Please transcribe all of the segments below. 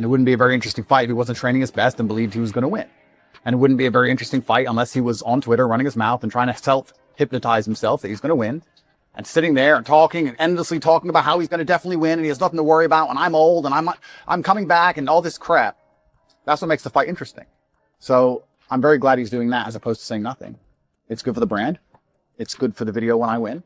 And it wouldn't be a very interesting fight if he wasn't training his best and believed he was going to win. And it wouldn't be a very interesting fight unless he was on Twitter running his mouth and trying to self-hypnotize himself that he's going to win. And sitting there and talking and endlessly talking about how he's going to definitely win and he has nothing to worry about and I'm old and I'm coming back and all this crap. That's what makes the fight interesting. So I'm very glad he's doing that as opposed to saying nothing. It's good for the brand. It's good for the video when I win.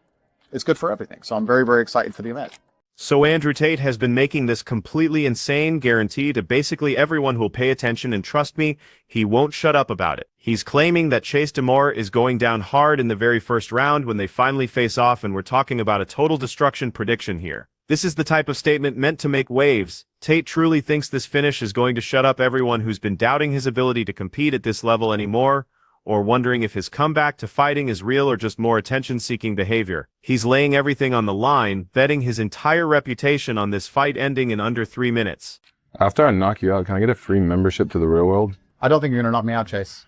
It's good for everything. So I'm very, very excited for the event. So Andrew Tate has been making this completely insane guarantee to basically everyone who'll pay attention, and trust me, he won't shut up about it. He's claiming that Chase DeMoor is going down hard in the very first round when they finally face off, and we're talking about a total destruction prediction here. This is the type of statement meant to make waves. Tate truly thinks this finish is going to shut up everyone who's been doubting his ability to compete at this level anymore, or wondering if his comeback to fighting is real or just more attention-seeking behavior. He's laying everything on the line, betting his entire reputation on this fight ending in under 3 minutes. After I knock you out, can I get a free membership to the real world? I don't think you're going to knock me out, Chase.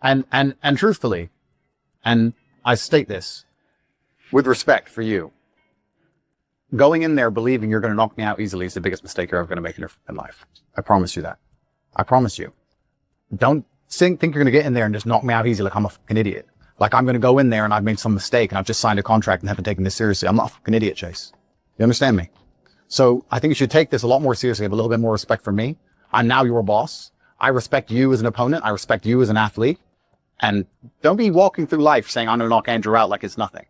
And truthfully, and I state this with respect for you, going in there believing you're going to knock me out easily is the biggest mistake you're ever going to make in your life. I promise you that. I promise you. Don't think you're going to get in there and just knock me out easy like I'm a fucking idiot. Like I'm going to go in there and I've made some mistake and I've just signed a contract and haven't taken this seriously. I'm not a fucking idiot, Chase. You understand me? So I think you should take this a lot more seriously, have a little bit more respect for me. I'm now your boss. I respect you as an opponent. I respect you as an athlete. And don't be walking through life saying I'm going to knock Andrew out like it's nothing.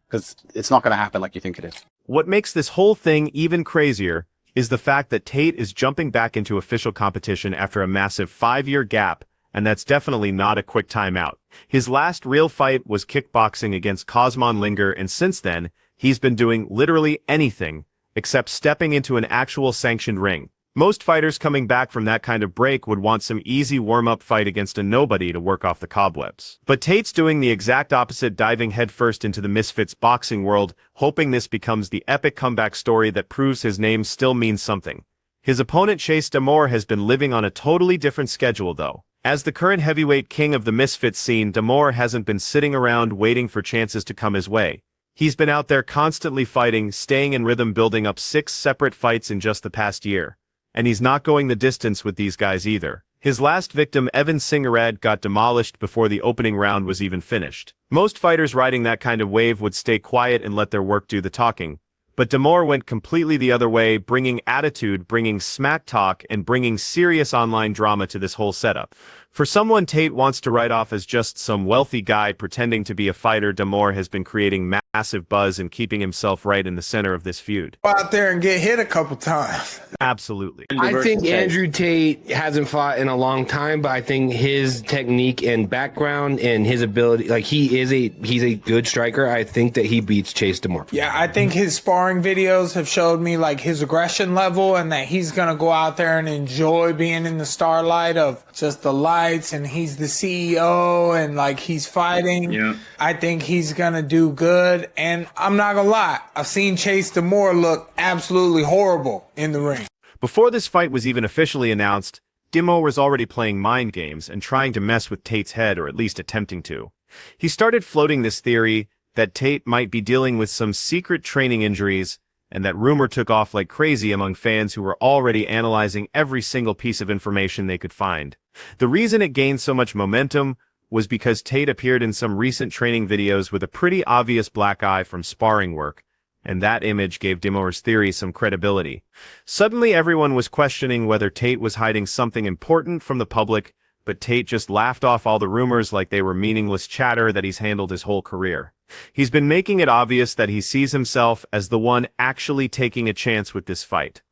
Because it's not going to happen like you think it is. What makes this whole thing even crazier is the fact that Tate is jumping back into official competition after a massive 5-year gap. And that's definitely not a quick timeout. His last real fight was kickboxing against Cosman Linger, and since then, he's been doing literally anything except stepping into an actual sanctioned ring. Most fighters coming back from that kind of break would want some easy warm-up fight against a nobody to work off the cobwebs. But Tate's doing the exact opposite, diving headfirst into the Misfits boxing world, hoping this becomes the epic comeback story that proves his name still means something. His opponent Chase DeMoor has been living on a totally different schedule though. As the current heavyweight king of the Misfits scene, DeMoor hasn't been sitting around waiting for chances to come his way. He's been out there constantly fighting, staying in rhythm, building up 6 separate fights in just the past year. And he's not going the distance with these guys either. His last victim, Evan Singarad, got demolished before the opening round was even finished. Most fighters riding that kind of wave would stay quiet and let their work do the talking. But DeMoor went completely the other way, bringing attitude, bringing smack talk, and bringing serious online drama to this whole setup. For someone Tate wants to write off as just some wealthy guy pretending to be a fighter, DeMoor has been creating massive buzz and keeping himself right in the center of this feud. Go out there and get hit a couple times. Absolutely. I think Andrew Tate hasn't fought in a long time, but I think his technique and background and his ability, like he's a good striker. I think that he beats Chase DeMoor. Yeah, I think his sparring videos have showed me like his aggression level and that he's going to go out there and enjoy being in the starlight of just the lights and he's the CEO and like he's fighting. Yeah. I think he's going to do good. And I'm not going to lie, I've seen Chase DeMoor look absolutely horrible in the ring. Before this fight was even officially announced, DeMoor was already playing mind games and trying to mess with Tate's head, or at least attempting to. He started floating this theory that Tate might be dealing with some secret training injuries, and that rumor took off like crazy among fans who were already analyzing every single piece of information they could find. The reason it gained so much momentum was because Tate appeared in some recent training videos with a pretty obvious black eye from sparring work, and that image gave DeMoor's theory some credibility. Suddenly everyone was questioning whether Tate was hiding something important from the public, but Tate just laughed off all the rumors like they were meaningless chatter that he's handled his whole career. He's been making it obvious that he sees himself as the one actually taking a chance with this fight.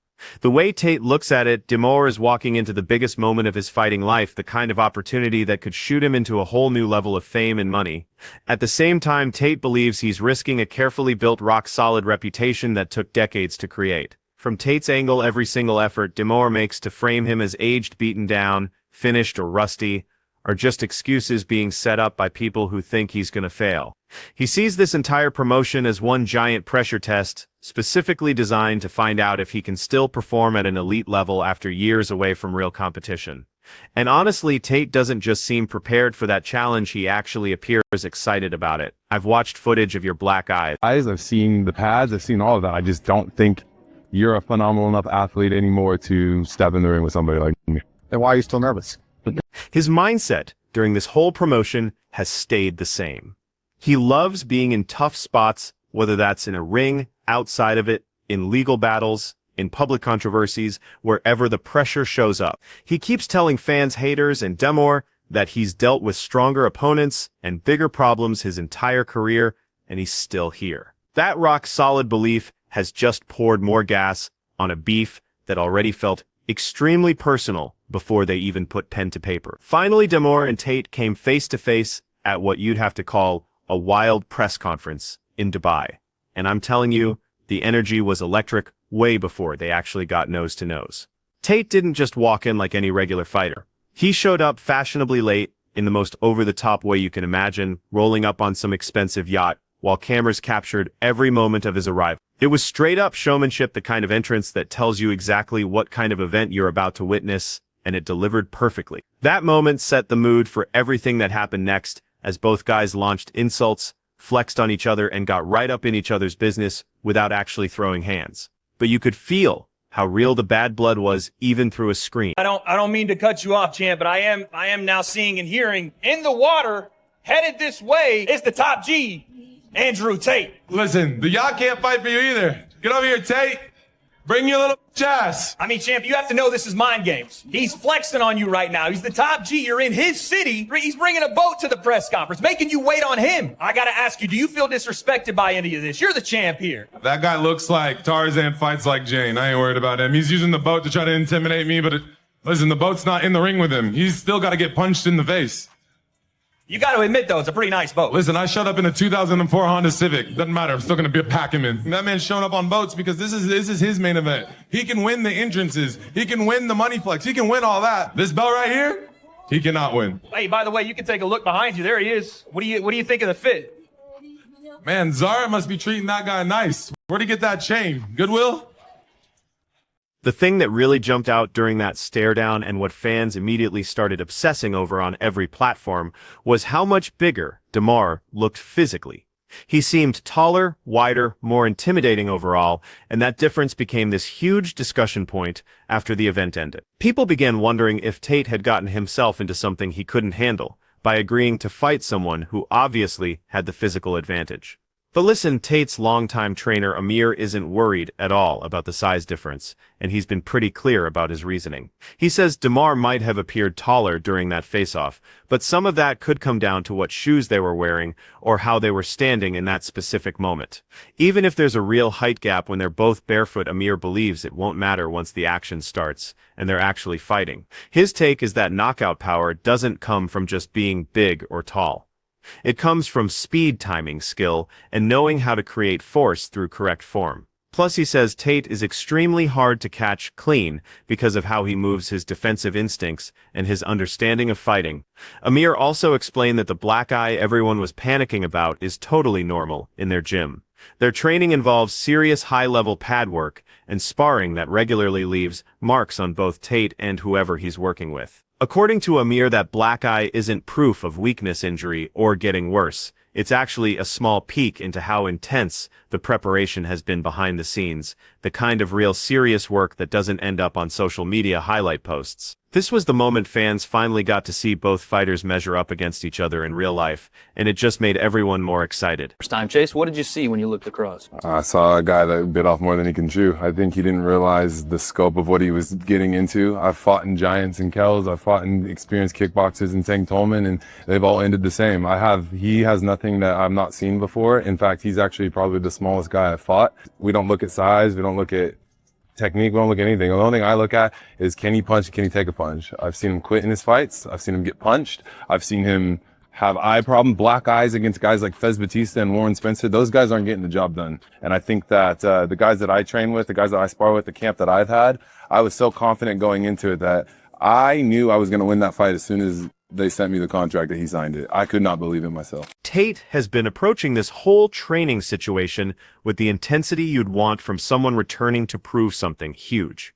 The way Tate looks at it, DeMoor is walking into the biggest moment of his fighting life, the kind of opportunity that could shoot him into a whole new level of fame and money. At the same time, Tate believes he's risking a carefully built rock-solid reputation that took decades to create. From Tate's angle, every single effort DeMoor makes to frame him as aged, beaten down, finished, or rusty, are just excuses being set up by people who think he's gonna fail. He sees this entire promotion as one giant pressure test, specifically designed to find out if he can still perform at an elite level after years away from real competition. And honestly, Tate doesn't just seem prepared for that challenge, he actually appears excited about it. I've watched footage of your black eyes. I've seen the pads, I've seen all of that. I just don't think you're a phenomenal enough athlete anymore to step in the ring with somebody like me. Then why are you still nervous? His mindset during this whole promotion has stayed the same. He loves being in tough spots, whether that's in a ring, outside of it, in legal battles, in public controversies, wherever the pressure shows up. He keeps telling fans, haters, and DeMoor that he's dealt with stronger opponents and bigger problems his entire career, and he's still here. That rock-solid belief has just poured more gas on a beef that already felt extremely personal before they even put pen to paper. Finally, DeMoor and Tate came face-to-face at what you'd have to call a wild press conference in Dubai. And I'm telling you, the energy was electric way before they actually got nose-to-nose. Tate didn't just walk in like any regular fighter. He showed up fashionably late, in the most over-the-top way you can imagine, rolling up on some expensive yacht, while cameras captured every moment of his arrival. It was straight-up showmanship, the kind of entrance that tells you exactly what kind of event you're about to witness, and it delivered perfectly. That moment set the mood for everything that happened next, as both guys launched insults, flexed on each other, and got right up in each other's business without actually throwing hands. But you could feel how real the bad blood was even through a screen. I don't mean to cut you off, champ, but I am now seeing and hearing in the water, headed this way, is the top G, Andrew Tate. Listen, the yacht can't fight for you either. Get over here, Tate. Bring your little ass. I mean, champ, you have to know this is mind games. He's flexing on you right now. He's the top G. You're in his city. He's bringing a boat to the press conference, making you wait on him. I got to ask you, do you feel disrespected by any of this? You're the champ here. That guy looks like Tarzan fights like Jane. I ain't worried about him. He's using the boat to try to intimidate me, but listen, the boat's not in the ring with him. He's still got to get punched in the face. You got to admit, though, it's a pretty nice boat. Listen, I showed up in a 2004 Honda Civic. Doesn't matter. I'm still going to pack him in. That man's showing up on boats because this is his main event. He can win the entrances. He can win the money flex. He can win all that. This belt right here, he cannot win. Hey, by the way, you can take a look behind you. There he is. What do you think of the fit? Man, Zara must be treating that guy nice. Where'd he get that chain? Goodwill? The thing that really jumped out during that stare down, and what fans immediately started obsessing over on every platform, was how much bigger DeMoor looked physically. He seemed taller, wider, more intimidating overall, and that difference became this huge discussion point after the event ended. People began wondering if Tate had gotten himself into something he couldn't handle by agreeing to fight someone who obviously had the physical advantage. But listen, Tate's longtime trainer Amir isn't worried at all about the size difference, and he's been pretty clear about his reasoning. He says DeMoor might have appeared taller during that face-off, but some of that could come down to what shoes they were wearing or how they were standing in that specific moment. Even if there's a real height gap when they're both barefoot, Amir believes it won't matter once the action starts and they're actually fighting. His take is that knockout power doesn't come from just being big or tall. It comes from speed, timing, skill, and knowing how to create force through correct form. Plus, he says Tate is extremely hard to catch clean because of how he moves, his defensive instincts, and his understanding of fighting. Amir also explained that the black eye everyone was panicking about is totally normal in their gym. Their training involves serious high-level pad work and sparring that regularly leaves marks on both Tate and whoever he's working with. According to Amir, that black eye isn't proof of weakness, injury, or getting worse. It's actually a small peek into how intense the preparation has been behind the scenes, the kind of real serious work that doesn't end up on social media highlight posts. This was the moment fans finally got to see both fighters measure up against each other in real life, and it just made everyone more excited. First time, Chase, what did you see when you looked across? I saw a guy that bit off more than he can chew. I think he didn't realize the scope of what he was getting into. I've fought in Giants and Kells. I've fought in experienced kickboxers in Tank Tolman, and they've all ended the same. He has nothing that I've not seen before. In fact, he's actually probably the smallest guy I've fought. We don't look at size. We don't look at technique. We don't look at anything. The only thing I look at is, can he punch? Can he take a punch? I've seen him quit in his fights. I've seen him get punched. I've seen him have eye problem, black eyes against guys like Fez Batista and Warren Spencer. Those guys aren't getting the job done. And I think that the guys that I train with, the guys that I spar with, the camp that I've had, I was so confident going into it that I knew I was going to win that fight as soon as they sent me the contract that he signed it. I could not believe it myself. Tate has been approaching this whole training situation with the intensity you'd want from someone returning to prove something huge.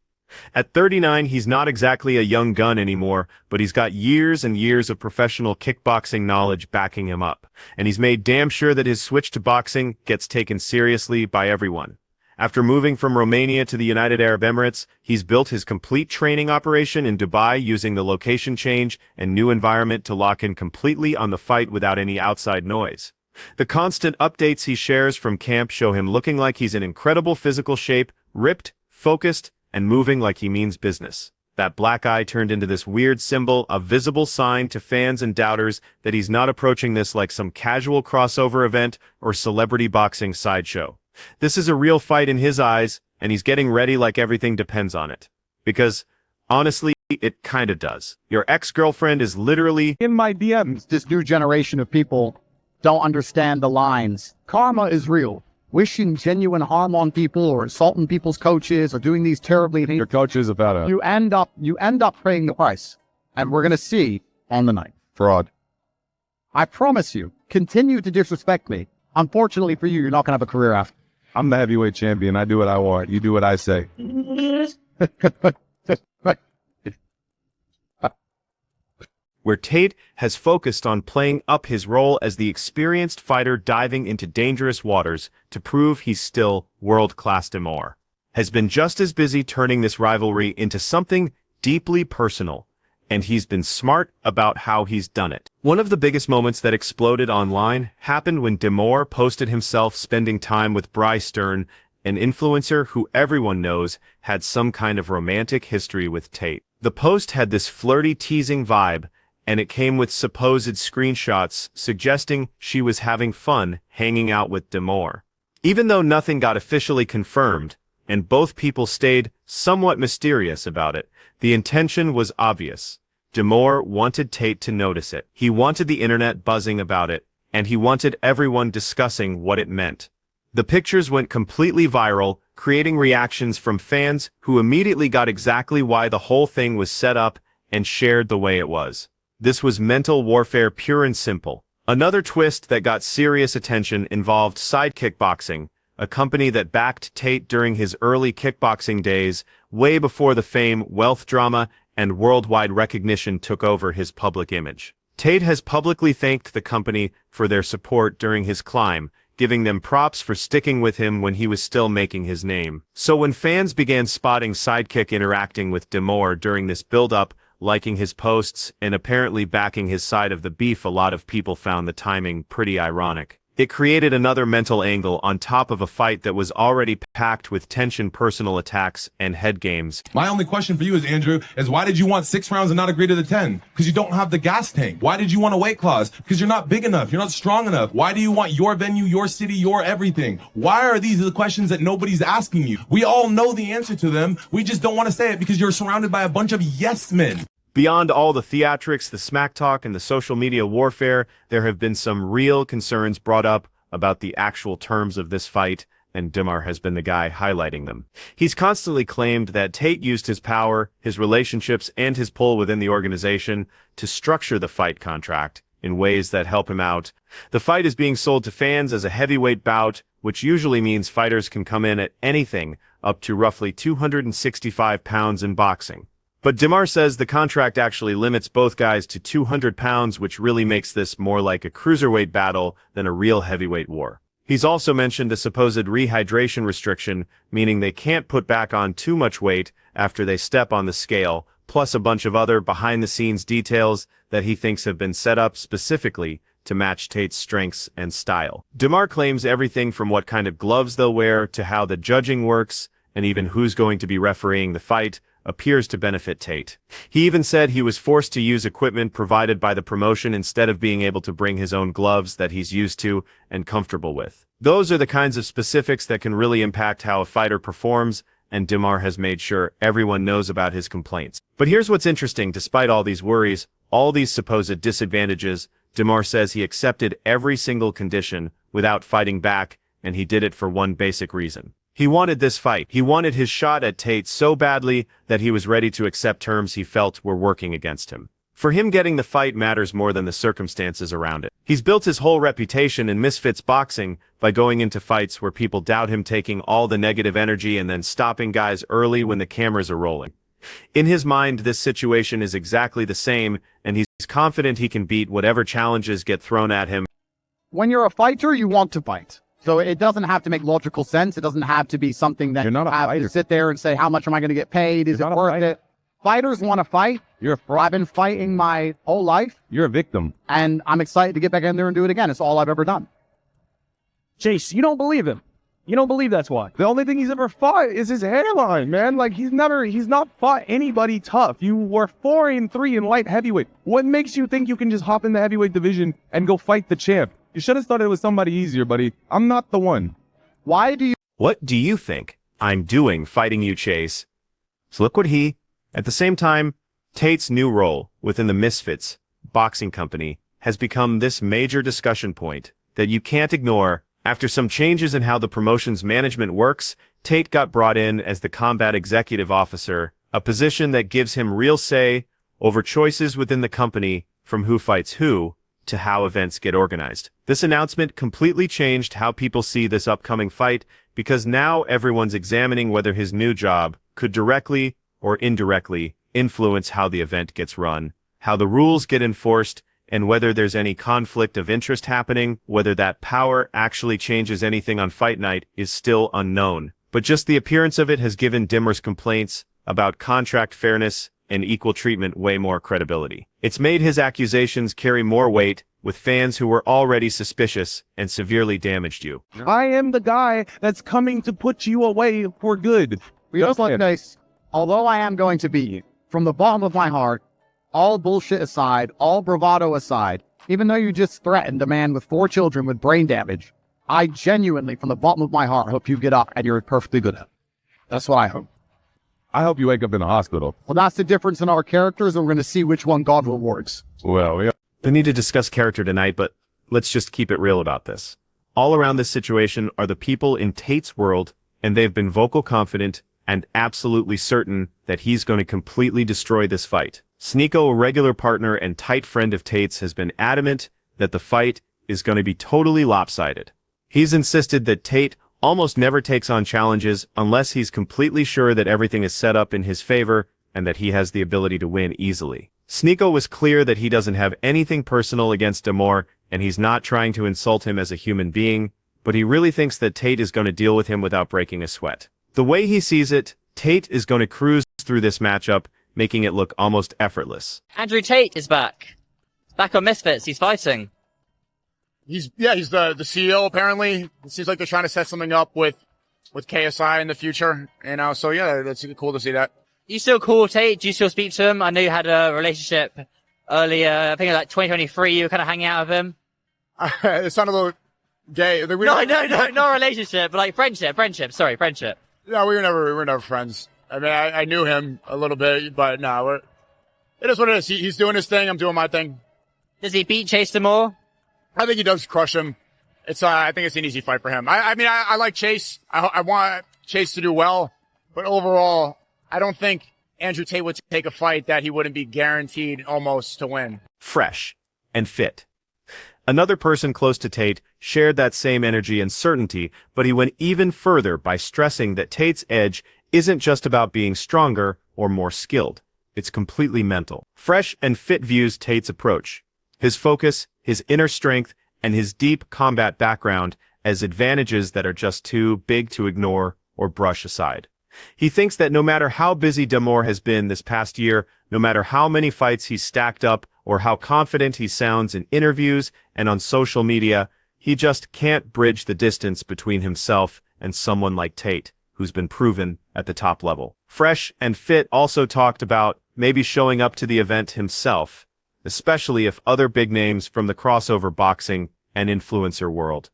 At 39, he's not exactly a young gun anymore, but he's got years and years of professional kickboxing knowledge backing him up, and he's made damn sure that his switch to boxing gets taken seriously by everyone. After moving from Romania to the United Arab Emirates, he's built his complete training operation in Dubai using the location change and new environment to lock in completely on the fight without any outside noise. The constant updates he shares from camp show him looking like he's in incredible physical shape, ripped, focused, and moving like he means business. That black eye turned into this weird symbol, a visible sign to fans and doubters that he's not approaching this like some casual crossover event or celebrity boxing sideshow. This is a real fight in his eyes, and he's getting ready like everything depends on it. Because, honestly, it kinda does. Your ex-girlfriend is literally In my DMs, this new generation of people don't understand the lines. Karma is real. Wishing genuine harm on people or insulting people's coaches or doing these terribly things. Your coach is a fat ass. You end up paying the price. And we're gonna see on the night. Fraud. I promise you, continue to disrespect me. Unfortunately for you, you're not gonna have a career after. I'm the heavyweight champion. I do what I want. You do what I say. where Tate has focused on playing up his role as the experienced fighter diving into dangerous waters to prove he's still world-class. DeMoor has been just as busy turning this rivalry into something deeply personal, and he's been smart about how he's done it. One of the biggest moments that exploded online happened when DeMoor posted himself spending time with Bryce Stern, an influencer who everyone knows had some kind of romantic history with Tate. The post had this flirty, teasing vibe, and it came with supposed screenshots suggesting she was having fun hanging out with DeMoor. Even though nothing got officially confirmed, and both people stayed somewhat mysterious about it, the intention was obvious. DeMoor wanted Tate to notice it. He wanted the internet buzzing about it, and he wanted everyone discussing what it meant. The pictures went completely viral, creating reactions from fans who immediately got exactly why the whole thing was set up and shared the way it was. This was mental warfare pure and simple. Another twist that got serious attention involved Sidekick Boxing, a company that backed Tate during his early kickboxing days, way before the fame, wealth drama, and worldwide recognition took over his public image. Tate has publicly thanked the company for their support during his climb, giving them props for sticking with him when he was still making his name. So when fans began spotting Sidekick interacting with DeMoor during this build-up, liking his posts, and apparently backing his side of the beef, a lot of people found the timing pretty ironic. It created another mental angle on top of a fight that was already packed with tension, personal attacks, and head games. My only question for you is, Andrew, is why did you want 6 rounds and not agree to the 10? Because you don't have the gas tank. Why did you want a weight clause? Because you're not big enough. You're not strong enough. Why do you want your venue, your city, your everything? Why are these the questions that nobody's asking you? We all know the answer to them. We just don't want to say it because you're surrounded by a bunch of yes men. Beyond all the theatrics, the smack talk, and the social media warfare, there have been some real concerns brought up about the actual terms of this fight, and DeMoor has been the guy highlighting them. He's constantly claimed that Tate used his power, his relationships, and his pull within the organization to structure the fight contract in ways that help him out. The fight is being sold to fans as a heavyweight bout, which usually means fighters can come in at anything up to roughly 265 pounds in boxing. But DeMoor says the contract actually limits both guys to 200 pounds, which really makes this more like a cruiserweight battle than a real heavyweight war. He's also mentioned a supposed rehydration restriction, meaning they can't put back on too much weight after they step on the scale, plus a bunch of other behind-the-scenes details that he thinks have been set up specifically to match Tate's strengths and style. DeMoor claims everything from what kind of gloves they'll wear to how the judging works, and even who's going to be refereeing the fight, appears to benefit Tate. He even said he was forced to use equipment provided by the promotion instead of being able to bring his own gloves that he's used to and comfortable with. Those are the kinds of specifics that can really impact how a fighter performs, and DeMoor has made sure everyone knows about his complaints. But here's what's interesting: despite all these worries, all these supposed disadvantages, DeMoor says he accepted every single condition without fighting back, and he did it for one basic reason. He wanted this fight. He wanted his shot at Tate so badly that he was ready to accept terms he felt were working against him. For him, getting the fight matters more than the circumstances around it. He's built his whole reputation in misfits boxing by going into fights where people doubt him, taking all the negative energy and then stopping guys early when the cameras are rolling. In his mind, this situation is exactly the same, and he's confident he can beat whatever challenges get thrown at him. When you're a fighter, you want to fight. So it doesn't have to make logical sense. It doesn't have to be something that You're not a you have fighter. to sit there and say, how much am I going to get paid? Is You're it not a worth fighter. it? Fighters want to fight. You're I've been fighting my whole life, a victim. and I'm excited to get back in there and do it again. It's all I've ever done. Chase, you don't believe him. You don't believe that's why. The only thing he's ever fought is his hairline, man. Like he's not fought anybody tough. You were 4-3 in light heavyweight. What makes you think you can just hop in the heavyweight division and go fight the champ? You should have started with somebody easier, buddy. I'm not the one. Why do you What do you think I'm doing fighting you, Chase? So look what at the same time, Tate's new role within the Misfits boxing company has become this major discussion point that you can't ignore. After some changes in how the promotion's management works, Tate got brought in as the combat executive officer, a position that gives him real say over choices within the company, from who fights who to how events get organized. This announcement completely changed how people see this upcoming fight, because now everyone's examining whether his new job could directly or indirectly influence how the event gets run, how the rules get enforced, and whether there's any conflict of interest happening. Whether that power actually changes anything on fight night is still unknown. But just the appearance of it has given DeMoor's complaints about contract fairness and equal treatment way more credibility. It's made his accusations carry more weight with fans who were already suspicious and severely damaged you. I am the guy that's coming to put you away for good. just like this? Although I am going to beat you, from the bottom of my heart, all bullshit aside, all bravado aside, even though you just threatened a man with 4 children with brain damage, I genuinely, from the bottom of my heart, hope you get up and you're perfectly good at it. That's what I hope. I hope you wake up in a hospital. Well, that's the difference in our characters, and we're going to see which one God rewards. Well, yeah. We need to discuss character tonight, but let's just keep it real about this. All around this situation are the people in Tate's world, and they've been vocal confident and absolutely certain that he's going to completely destroy this fight. Sneeko, a regular partner and tight friend of Tate's, has been adamant that the fight is going to be totally lopsided. He's insisted that Tate almost never takes on challenges unless he's completely sure that everything is set up in his favor and that he has the ability to win easily. Sneeko was clear that he doesn't have anything personal against DeMoor, and he's not trying to insult him as a human being, but he really thinks that Tate is going to deal with him without breaking a sweat. The way he sees it, Tate is going to cruise through this matchup, making it look almost effortless. Andrew Tate is back. Back on Misfits. He's fighting. He's the CEO apparently. It seems like they're trying to set something up with KSI in the future, so yeah, that's cool to see that. You still call Tate? Do you still speak to him? I know you had a relationship earlier. I think it was like 2023. You were kind of hanging out with him. It sounded a little gay. No, not a relationship, but like friendship. Sorry, friendship. No, we were never friends. I mean, I knew him a little bit, but no, it is what it is. He's doing his thing. I'm doing my thing. Does he beat Chase DeMoor? I think he does crush him. I think it's an easy fight for him. I like Chase. I want Chase to do well, but overall, I don't think Andrew Tate would take a fight that he wouldn't be guaranteed almost to win. Fresh and fit. Another person close to Tate shared that same energy and certainty, but he went even further by stressing that Tate's edge isn't just about being stronger or more skilled. It's completely mental. Fresh and fit views Tate's approach, his focus, his inner strength, and his deep combat background as advantages that are just too big to ignore or brush aside. He thinks that no matter how busy DeMoor has been this past year, no matter how many fights he's stacked up, or how confident he sounds in interviews and on social media, he just can't bridge the distance between himself and someone like Tate, who's been proven at the top level. Fresh and Fit also talked about maybe showing up to the event himself, especially if other big names from the crossover boxing and influencer world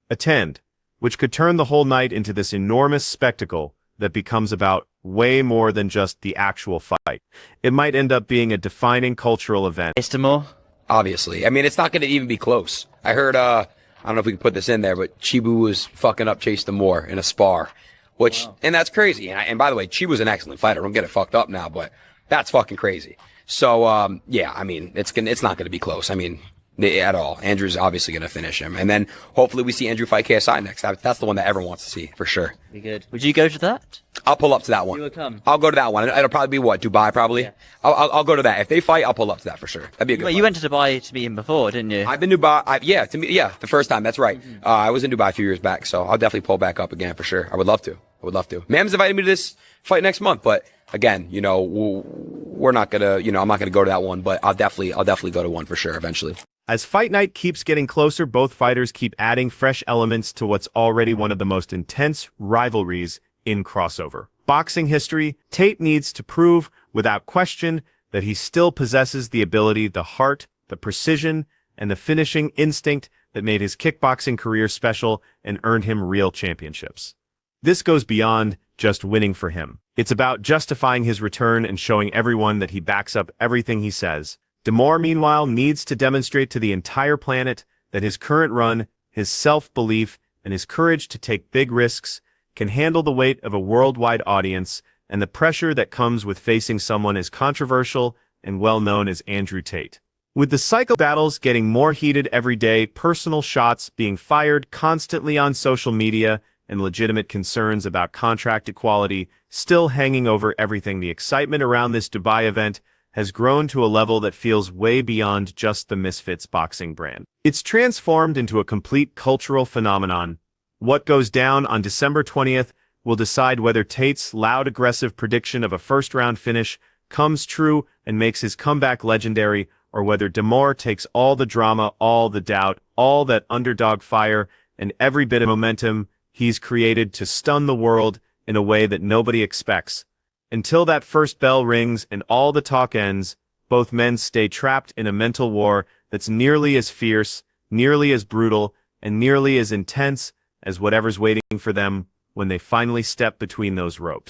attend, which could turn the whole night into this enormous spectacle that becomes about way more than just the actual fight. It might end up being a defining cultural event. Chase DeMoor? Obviously. I mean, it's not going to even be close. I heard, I don't know if we can put this in there, but Chibu was fucking up Chase DeMoor in a spar, which, and that's crazy. And by the way, Chibu's an excellent fighter. Don't get it fucked up now, but that's fucking crazy. So, yeah, I mean, it's not going to be close. I mean, at all. Andrew's obviously going to finish him. And then hopefully we see Andrew fight KSI next. That's the one that everyone wants to see, for sure. Be good. Would you go to that? I'll pull up to that one. You will come. I'll go to that one. It'll probably be what? Dubai, probably? Yeah. I'll go to that. If they fight, I'll pull up to that for sure. That'd be a good Well, fight. you went to Dubai to meet him before, didn't you? I've been to Dubai. The first time. That's right. I was in Dubai a few years back, so I'll definitely pull back up again for sure. I would love to. Mam's invited me to this fight next month, but again, we're not gonna, I'm not gonna go to that one, but I'll definitely go to one for sure eventually. As fight night keeps getting closer, both fighters keep adding fresh elements to what's already one of the most intense rivalries in crossover boxing history. Tate needs to prove, without question, that he still possesses the ability, the heart, the precision, and the finishing instinct that made his kickboxing career special and earned him real championships. This goes beyond just winning for him. It's about justifying his return and showing everyone that he backs up everything he says. DeMoor, meanwhile, needs to demonstrate to the entire planet that his current run, his self-belief, and his courage to take big risks can handle the weight of a worldwide audience and the pressure that comes with facing someone as controversial and well-known as Andrew Tate. With the cycle battles getting more heated every day, personal shots being fired constantly on social media, and legitimate concerns about contract equality still hanging over everything, the excitement around this Dubai event has grown to a level that feels way beyond just the Misfits boxing brand. It's transformed into a complete cultural phenomenon. What goes down on December 20th will decide whether Tate's loud, aggressive prediction of a first-round finish comes true and makes his comeback legendary, or whether DeMoor takes all the drama, all the doubt, all that underdog fire, and every bit of momentum he's created to stun the world in a way that nobody expects. Until that first bell rings and all the talk ends, both men stay trapped in a mental war that's nearly as fierce, nearly as brutal, and nearly as intense as whatever's waiting for them when they finally step between those ropes.